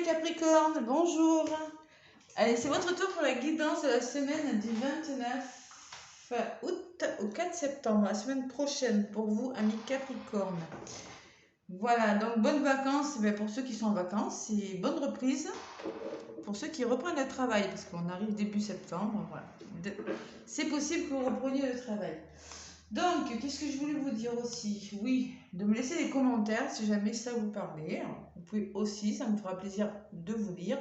Capricorne, bonjour. Allez, c'est votre tour pour la guidance de la semaine du 29 août au 4 septembre, la semaine prochaine pour vous, amis Capricorne. Voilà, donc bonnes vacances pour ceux qui sont en vacances et bonne reprise pour ceux qui reprennent le travail, parce qu'on arrive début septembre. Voilà. C'est possible que vous repreniez le travail. Donc, qu'est-ce que je voulais vous dire aussi? Oui, de me laisser des commentaires si jamais ça vous parlait. Vous pouvez aussi, ça me fera plaisir de vous lire.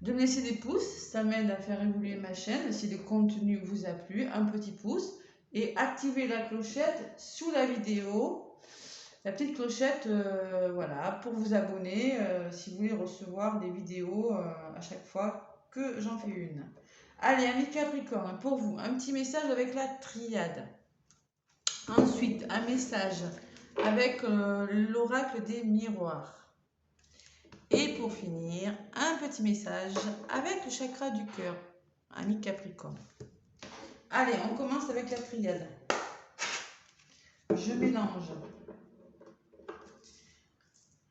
De me laisser des pouces, ça m'aide à faire évoluer ma chaîne. Si le contenu vous a plu, un petit pouce. Et activez la clochette sous la vidéo. La petite clochette, voilà, pour vous abonner si vous voulez recevoir des vidéos à chaque fois que j'en fais une. Allez, amis Capricorne, pour vous, un petit message avec la triade. Ensuite, un message avec l'oracle des miroirs. Et pour finir, un petit message avec le chakra du cœur, ami Capricorne. Allez, on commence avec la triade. Je mélange.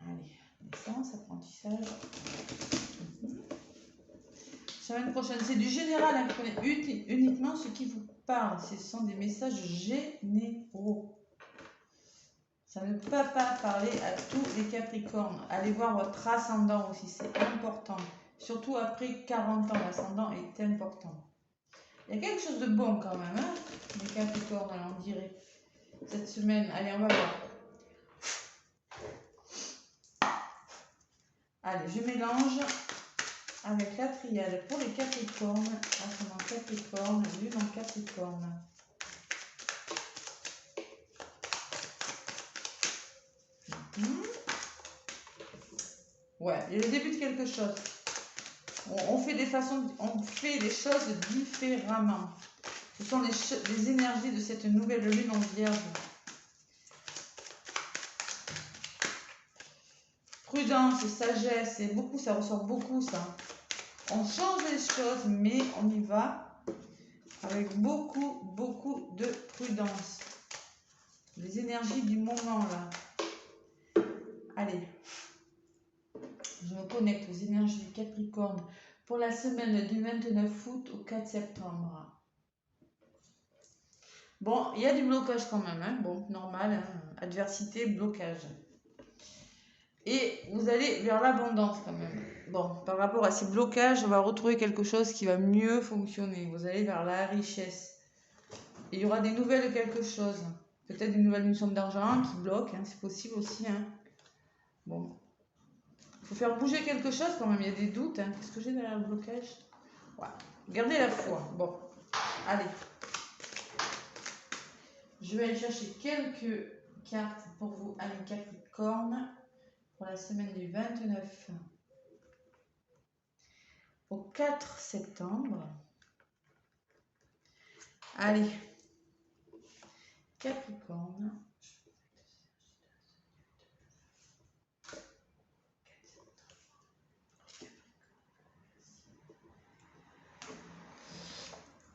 Allez, naissance, apprentissage. Semaine prochaine, c'est du général, hein, uniquement ce qui vous parle. Ce sont des messages généraux. Ça ne peut pas parler à tous les Capricornes. Allez voir votre ascendant aussi, c'est important. Surtout après 40 ans, l'ascendant est important. Il y a quelque chose de bon quand même, hein, les Capricornes, on dirait, cette semaine. Allez, on va voir. Allez, je mélange avec la triade pour les Capricornes, ascendant Capricorne, lune en Capricorne. Ouais, il y a le début de quelque chose. On fait des choses différemment. Ce sont les énergies de cette nouvelle lune en Vierge. Prudence, sagesse, et beaucoup, ça ressort beaucoup ça. On change les choses, mais on y va avec beaucoup de prudence. Les énergies du moment là. Allez, je me connecte aux énergies du Capricorne pour la semaine du 29 août au 4 septembre. Bon, il y a du blocage quand même, hein. Bon, normal, hein. Adversité, blocage. Et vous allez vers l'abondance quand même. Bon, par rapport à ces blocages, on va retrouver quelque chose qui va mieux fonctionner. Vous allez vers la richesse. Et il y aura des nouvelles quelque chose. Peut-être une nouvelle somme d'argent qui bloque, hein, c'est possible aussi. Hein. Bon. Il faut faire bouger quelque chose quand même, il y a des doutes. Hein. Qu'est-ce que j'ai derrière le blocage? Ouais. Gardez la foi. Bon, allez. Je vais aller chercher quelques cartes pour vous, amis Capricorne, pour la semaine du 29 au 4 septembre. Allez. Capricorne.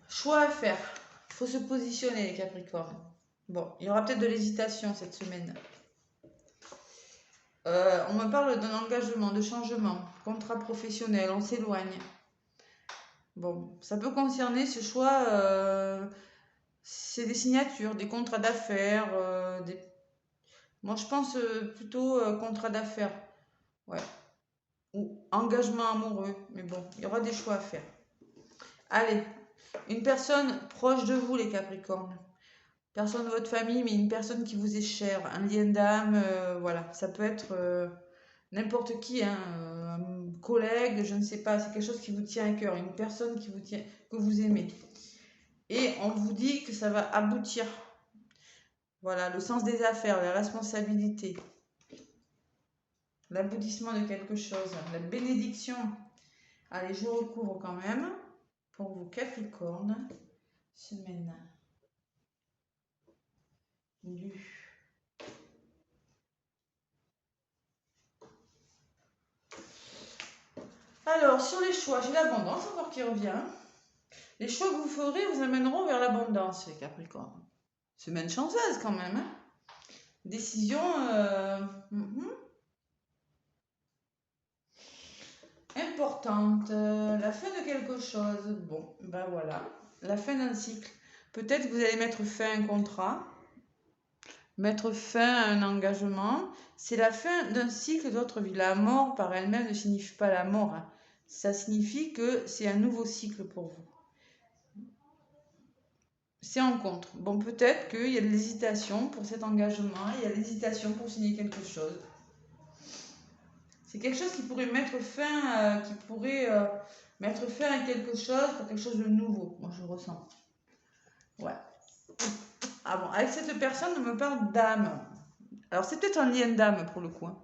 Choix à faire. Il faut se positionner, les Capricornes. Bon, il y aura peut-être de l'hésitation cette semaine. On me parle d'un engagement, de changement, contrat professionnel, on s'éloigne. Bon, ça peut concerner ce choix, c'est des signatures, des contrats d'affaires, moi je pense plutôt contrat d'affaires, ouais, ou engagement amoureux, mais bon, il y aura des choix à faire. Allez, une personne proche de vous, les Capricornes. Personne de votre famille, mais une personne qui vous est chère, un lien d'âme, voilà, ça peut être n'importe qui, hein, un collègue, je ne sais pas, c'est quelque chose qui vous tient à cœur, une personne qui vous tient, que vous aimez. Et on vous dit que ça va aboutir. Voilà, le sens des affaires, la responsabilité, l'aboutissement de quelque chose, la bénédiction. Allez, je recouvre quand même pour vous Capricorne, semaine du... Alors, sur les choix, j'ai l'abondance encore qui revient. Les choix que vous ferez vous amèneront vers l'abondance, les Capricornes. Semaine chanceuse quand même. Hein. Décision... importante, la fin de quelque chose. Bon, ben voilà, la fin d'un cycle. Peut-être que vous allez mettre fin à un contrat, mettre fin à un engagement. C'est la fin d'un cycle de votre vie. La mort par elle-même ne signifie pas la mort, hein. Ça signifie que c'est un nouveau cycle pour vous. C'est en contre. Bon, peut-être qu'il y a de l'hésitation pour cet engagement, il y a de l'hésitation pour signer quelque chose. C'est quelque chose qui pourrait mettre fin, mettre fin à quelque chose pour quelque chose de nouveau. Moi, je ressens. Ouais. Ah bon, avec cette personne, on me parle d'âme. Alors, c'est peut-être un lien d'âme pour le coup, hein.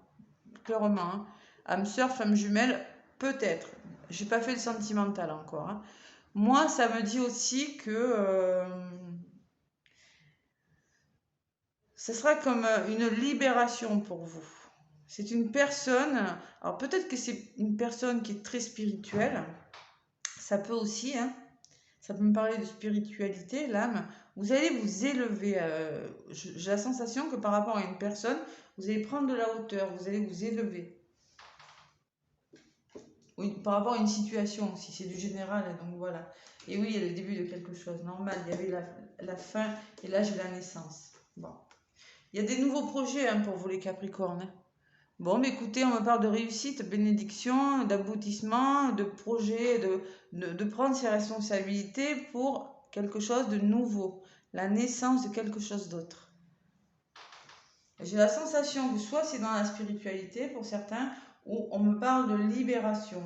Clairement. Hein. Âme sœur, femme jumelle, peut-être. J'ai pas fait le sentimental encore. Hein. Moi, ça me dit aussi que ce sera comme une libération pour vous. C'est une personne, alors peut-être que c'est une personne qui est très spirituelle, ça peut aussi, hein, ça peut me parler de spiritualité, l'âme. Vous allez vous élever. J'ai la sensation que par rapport à une personne, vous allez prendre de la hauteur, vous allez vous élever. Oui, par rapport à une situation aussi, c'est du général, donc voilà. Et oui, il y a le début de quelque chose, normal. Il y avait la fin et là j'ai la naissance. Bon. Il y a des nouveaux projets hein, pour vous les Capricornes. Hein. Bon, mais écoutez, on me parle de réussite, bénédiction, d'aboutissement, de projet, de prendre ses responsabilités pour quelque chose de nouveau, la naissance de quelque chose d'autre. J'ai la sensation que soit c'est dans la spiritualité pour certains, ou on me parle de libération,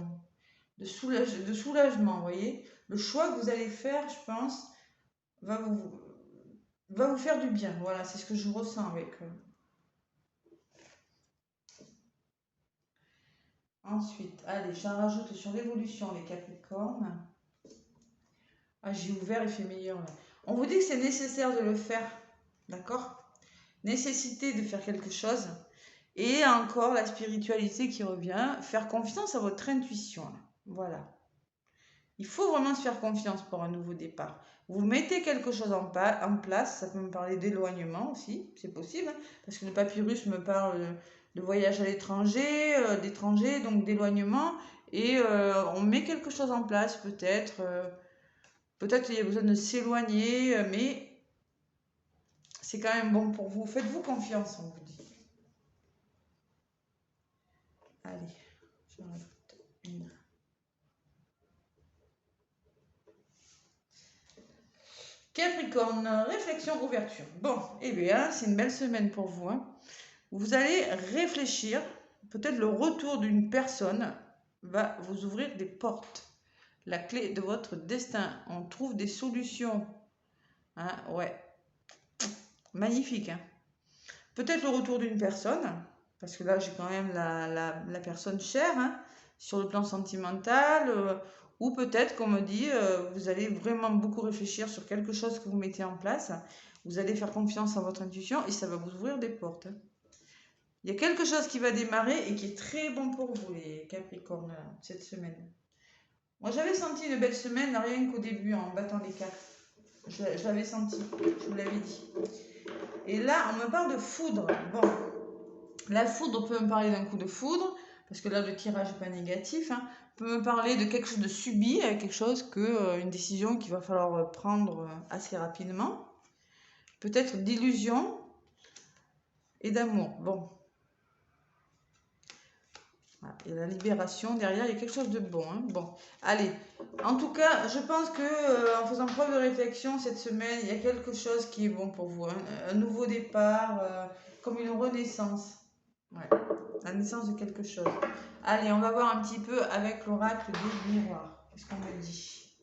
de soulagement, vous voyez. Le choix que vous allez faire, je pense, va vous faire du bien. Voilà, c'est ce que je ressens avec eux. Ensuite, allez, j'en rajoute sur l'évolution, les Capricornes. Ah, j'ai ouvert, il fait meilleur là. On vous dit que c'est nécessaire de le faire, d'accord? Nécessité de faire quelque chose. Et encore la spiritualité qui revient, faire confiance à votre intuition. Là. Voilà. Il faut vraiment se faire confiance pour un nouveau départ. Vous mettez quelque chose en place, ça peut me parler d'éloignement aussi, c'est possible, hein, parce que le papyrus me parle de voyage à l'étranger, d'étranger, donc d'éloignement, et on met quelque chose en place peut-être, peut-être qu'il y a besoin de s'éloigner, mais c'est quand même bon pour vous. Faites-vous confiance, on vous dit. Allez, j'en rajoute une. Capricorne, réflexion, ouverture. Bon, eh bien, c'est une belle semaine pour vous. Hein. Vous allez réfléchir. Peut-être le retour d'une personne va vous ouvrir des portes. La clé de votre destin. On trouve des solutions. Hein, ouais. Magnifique. Hein. Peut-être le retour d'une personne. Parce que là, j'ai quand même la personne chère. Hein, sur le plan sentimental. Ou peut-être qu'on me dit, vous allez vraiment beaucoup réfléchir sur quelque chose que vous mettez en place. Vous allez faire confiance à votre intuition et ça va vous ouvrir des portes. Il y a quelque chose qui va démarrer et qui est très bon pour vous, les Capricornes, cette semaine. Moi, j'avais senti une belle semaine, rien qu'au début, en battant les cartes. Je l'avais senti, je vous l'avais dit. Et là, on me parle de foudre. Bon, la foudre peut me parler d'un coup de foudre, parce que là, le tirage n'est pas négatif. Hein. Peut me parler de quelque chose de subi, quelque chose une décision qu'il va falloir prendre assez rapidement. Peut-être d'illusion et d'amour. Bon. Et la libération, derrière, il y a quelque chose de bon. Hein. Bon, allez. En tout cas, je pense que en faisant preuve de réflexion cette semaine, il y a quelque chose qui est bon pour vous. Hein. Un nouveau départ, comme une renaissance. Ouais. La naissance de quelque chose. Allez, on va voir un petit peu avec l'oracle des miroirs. Qu'est-ce qu'on me dit?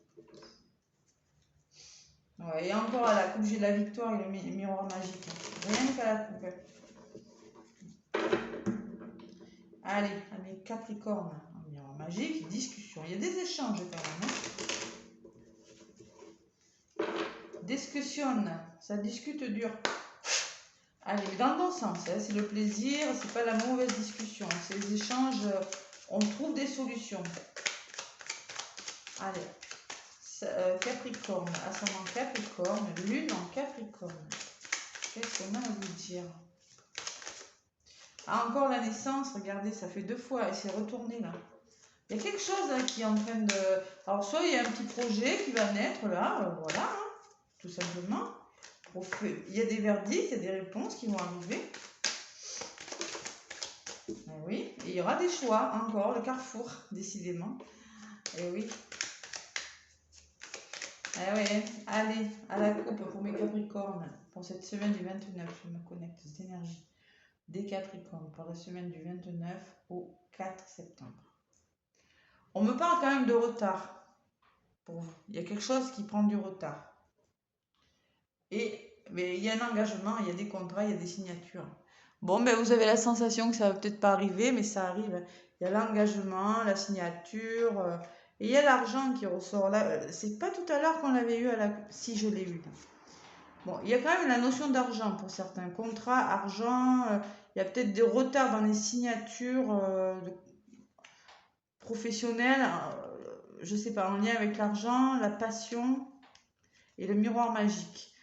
Ouais, et encore à la coupe, j'ai la victoire et le miroir magique. Rien qu'à la coupe. Allez, à mes Capricornes, un miroir magique, discussion. Il y a des échanges quand même. Hein. Discussion, ça discute dur. Allez, dans le bon sens, hein, c'est le plaisir, c'est pas la mauvaise discussion. C'est les échanges, on trouve des solutions. Allez, Capricorne, ascendant Capricorne, lune en Capricorne. Qu'est-ce qu'on a à vous dire? Ah, encore la naissance, regardez, ça fait 2 fois et c'est retourné là. Il y a quelque chose hein, qui est en train de... Alors, soit il y a un petit projet qui va naître là, voilà, hein, tout simplement. Il y a des verdicts, il y a des réponses qui vont arriver. Oui, et il y aura des choix, encore, le carrefour, décidément. Et oui. Eh oui, allez, à la coupe pour mes Capricornes, pour cette semaine du 29, je me connecte, cette énergie des Capricornes, pour la semaine du 29 au 4 septembre. On me parle quand même de retard pour vous. Il y a quelque chose qui prend du retard. Mais il y a un engagement, il y a des contrats, il y a des signatures. Bon, ben vous avez la sensation que ça va peut-être pas arriver, mais ça arrive. Il y a l'engagement, la signature, et il y a l'argent qui ressort là. C'est pas tout à l'heure qu'on l'avait eu à la... Si, je l'ai eu. Bon, il y a quand même la notion d'argent pour certains contrats, argent. Il y a peut-être des retards dans les signatures professionnelles, je sais pas, en lien avec l'argent, la passion et le miroir magique.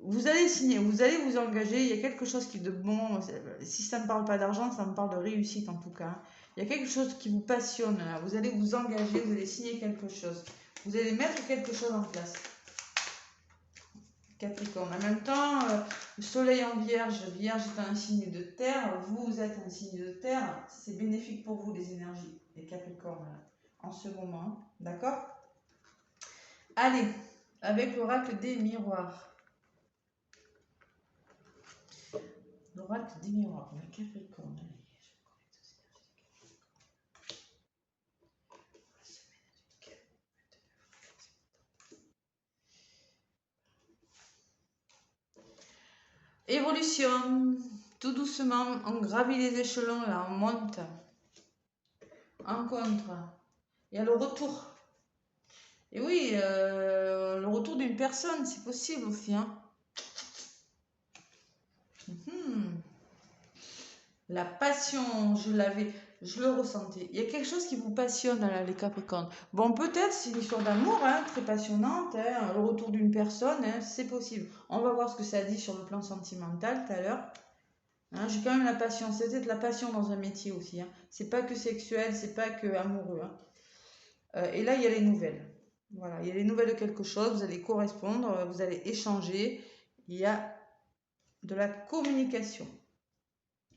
Vous allez signer, vous allez vous engager, il y a quelque chose qui est de bon. Si ça ne parle pas d'argent, ça me parle de réussite en tout cas. Il y a quelque chose qui vous passionne là. Vous allez vous engager, vous allez signer quelque chose. Vous allez mettre quelque chose en place. Capricorne. En même temps, le soleil en vierge, vierge est un signe de terre, vous êtes un signe de terre, c'est bénéfique pour vous les énergies, les Capricornes, en ce moment, d'accord? Allez, avec l'oracle des miroirs. L'oracle des miroirs, les Capricornes, allez. Évolution, tout doucement, on gravit les échelons là, on monte. En contre, il y a le retour. Et oui, le retour d'une personne, c'est possible aussi. Hein. La passion, je le ressentais. Il y a quelque chose qui vous passionne, là, les Capricornes. Bon, peut-être c'est une histoire d'amour, hein, très passionnante, hein, le retour d'une personne, hein, c'est possible. On va voir ce que ça dit sur le plan sentimental tout à l'heure. Hein, j'ai quand même la passion, c'est peut-être la passion dans un métier aussi. Hein. C'est pas que sexuel, c'est pas que amoureux. Hein. Et là, il y a les nouvelles. Voilà, il y a les nouvelles de quelque chose, vous allez correspondre, vous allez échanger. Il y a de la communication.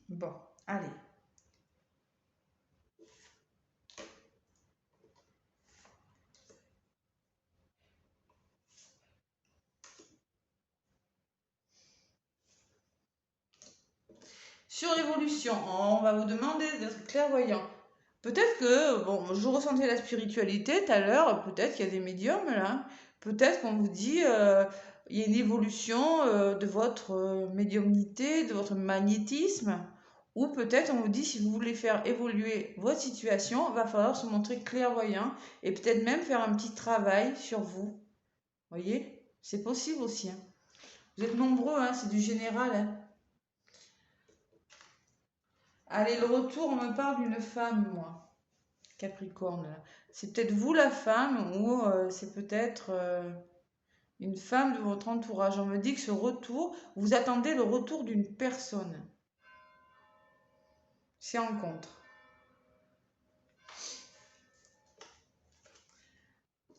Bon, allez. Sur l'évolution, on va vous demander d'être clairvoyant. Peut-être que, bon, je ressentais la spiritualité tout à l'heure, peut-être qu'il y a des médiums là, peut-être qu'on vous dit, il y a une évolution de votre médiumnité, de votre magnétisme, ou peut-être on vous dit si vous voulez faire évoluer votre situation, il va falloir se montrer clairvoyant et peut-être même faire un petit travail sur vous. Voyez, c'est possible aussi. Hein. Vous êtes nombreux, hein, c'est du général. Hein. Allez, le retour, on me parle d'une femme, moi. Capricorne. C'est peut-être vous la femme ou c'est peut-être une femme de votre entourage. On me dit que ce retour, vous attendez le retour d'une personne. C'est en contre.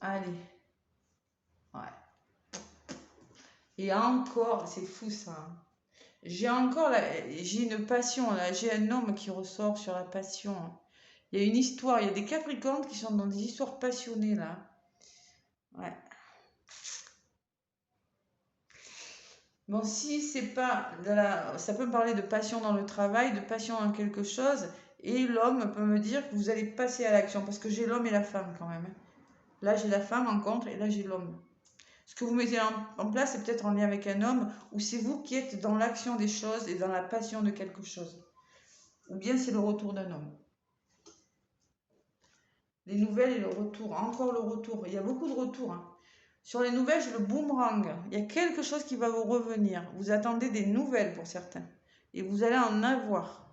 Allez. Ouais. Et encore, c'est fou ça. Hein. J'ai une passion là, j'ai un homme qui ressort sur la passion. Il y a une histoire, il y a des Capricornes qui sont dans des histoires passionnées là. Ouais. Bon, si c'est pas ça peut me parler de passion dans le travail, de passion en quelque chose, et l'homme peut me dire que vous allez passer à l'action, parce que j'ai l'homme et la femme quand même. Hein. Là, j'ai la femme en contre, et là, j'ai l'homme. Ce que vous mettez en place, c'est peut-être en lien avec un homme, ou c'est vous qui êtes dans l'action des choses et dans la passion de quelque chose. Ou bien c'est le retour d'un homme. Les nouvelles et le retour, encore le retour. Il y a beaucoup de retours. Hein. Sur les nouvelles, j'ai le boomerang. Il y a quelque chose qui va vous revenir. Vous attendez des nouvelles pour certains. Et vous allez en avoir.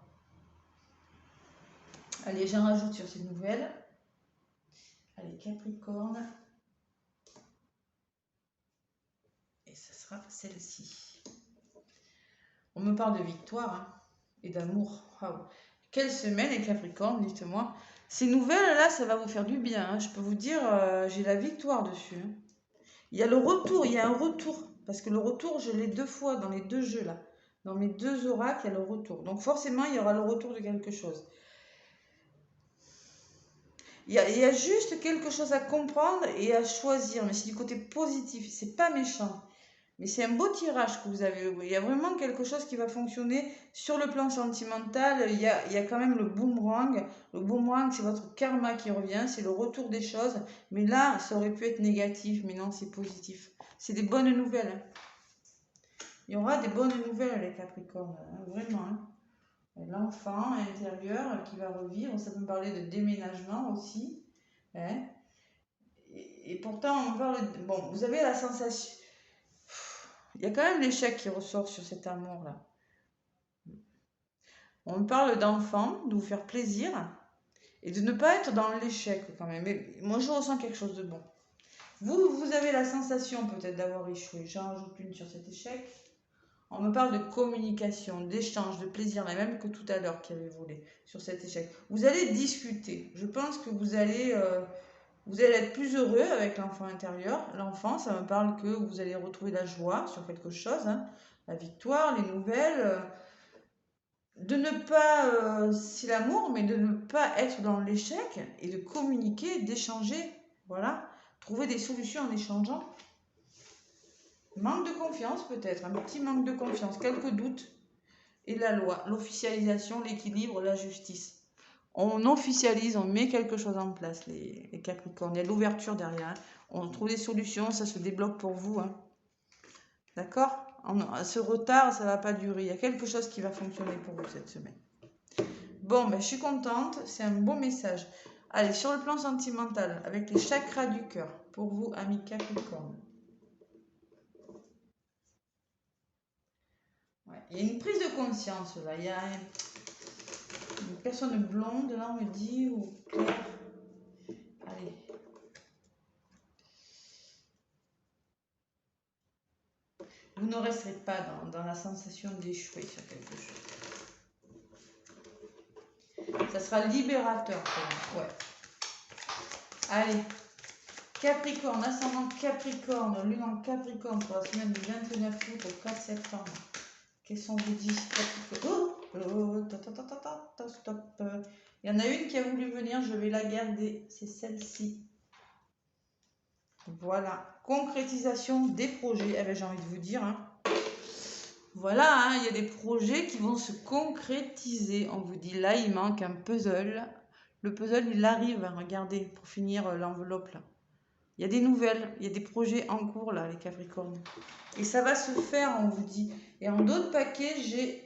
Allez, j'en rajoute sur ces nouvelles. Allez, Capricorne. Et ce sera celle-ci. On me parle de victoire hein, et d'amour. Wow. Quelle semaine, les Capricornes, dites-moi. Ces nouvelles-là, ça va vous faire du bien, hein. Je peux vous dire, j'ai la victoire dessus, hein. Il y a le retour, il y a un retour. Parce que le retour, je l'ai 2 fois dans les 2 jeux là. Dans mes 2 oracles, il y a le retour. Donc forcément, il y aura le retour de quelque chose. Il y a juste quelque chose à comprendre et à choisir. Mais c'est du côté positif. C'est pas méchant. Mais c'est un beau tirage que vous avez. Il y a vraiment quelque chose qui va fonctionner sur le plan sentimental. Il y a quand même le boomerang. Le boomerang, c'est votre karma qui revient. C'est le retour des choses. Mais là, ça aurait pu être négatif. Mais non, c'est positif. C'est des bonnes nouvelles, hein. Il y aura des bonnes nouvelles, les Capricornes, hein, vraiment, hein. L'enfant intérieur qui va revivre. Ça peut me parler de déménagement aussi, hein. Et pourtant, on parle. Bon, vous avez la sensation. Il y a quand même l'échec qui ressort sur cet amour-là. On parle d'enfant, de vous faire plaisir et de ne pas être dans l'échec quand même. Mais moi, je ressens quelque chose de bon. Vous avez la sensation peut-être d'avoir échoué. J'en rajoute une sur cet échec. On me parle de communication, d'échange, de plaisir, la même que tout à l'heure qui avait volé sur cet échec. Vous allez discuter. Je pense que vous allez être plus heureux avec l'enfant intérieur. L'enfant, ça me parle que vous allez retrouver la joie sur quelque chose, hein, la victoire, les nouvelles. De ne pas, c'est l'amour, mais de ne pas être dans l'échec et de communiquer, d'échanger. Voilà. Trouver des solutions en échangeant. Manque de confiance peut-être, un petit manque de confiance, quelques doutes. Et la loi, l'officialisation, l'équilibre, la justice. On officialise, on met quelque chose en place, les Capricornes. Il y a de l'ouverture derrière, hein. On trouve des solutions, ça se débloque pour vous, hein. D'accord? Ce retard, ça ne va pas durer. Il y a quelque chose qui va fonctionner pour vous cette semaine. Bon, ben, je suis contente, c'est un bon message. Allez, sur le plan sentimental, avec les chakras du cœur, pour vous, amis Capricorne. Ouais, il y a une prise de conscience là. Il y a une personne blonde, là, on me dit, ou claire. Allez. Vous ne resterez pas dans la sensation d'échouer sur quelque chose. Ça sera libérateur pour vous. Ouais. Allez. Capricorne, ascendant Capricorne, lune en Capricorne pour la semaine du 29 août au 4 septembre. Qu'est-ce qu'on vous dit, Capricorne? Stop. Il y en a une qui a voulu venir, je vais la garder. C'est celle-ci. Voilà. Concrétisation des projets. Eh ben, j'ai envie de vous dire, hein. Voilà, hein, il y a des projets qui vont se concrétiser. On vous dit là, il manque un puzzle. Le puzzle, il arrive, hein, regardez, pour finir l'enveloppe là. Il y a des nouvelles, il y a des projets en cours là, les Capricornes. Et ça va se faire, on vous dit. Et en d'autres paquets,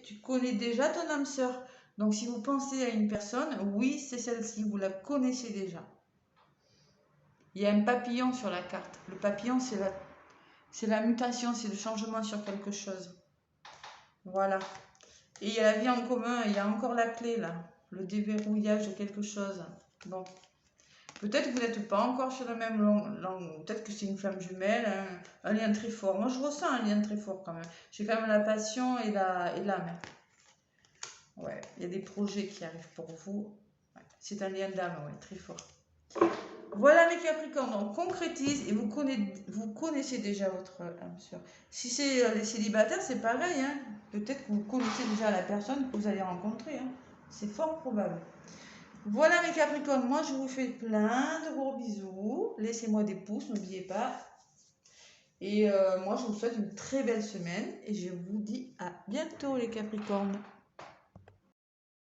tu connais déjà ton âme sœur. Donc si vous pensez à une personne, oui, c'est celle-ci, vous la connaissez déjà. Il y a un papillon sur la carte. Le papillon, c'est la mutation, c'est le changement sur quelque chose. Voilà. Et il y a la vie en commun, il y a encore la clé là. Le déverrouillage de quelque chose. Bon. Peut-être que vous n'êtes pas encore sur la même langue. Peut-être que c'est une flamme jumelle, hein, un lien très fort. Moi, je ressens un lien très fort quand même. J'ai quand même la passion et l'âme. Ouais, il y a des projets qui arrivent pour vous. Ouais, c'est un lien d'âme, ouais, très fort. Voilà les Capricornes, on concrétise et vous connaissez déjà votre âme sœur. Si c'est les célibataires, c'est pareil, hein. Peut-être que vous connaissez déjà la personne que vous allez rencontrer, hein. C'est fort probable. Voilà mes Capricornes, moi je vous fais plein de gros bisous. Laissez-moi des pouces, n'oubliez pas. Et moi je vous souhaite une très belle semaine et je vous dis à bientôt les Capricornes.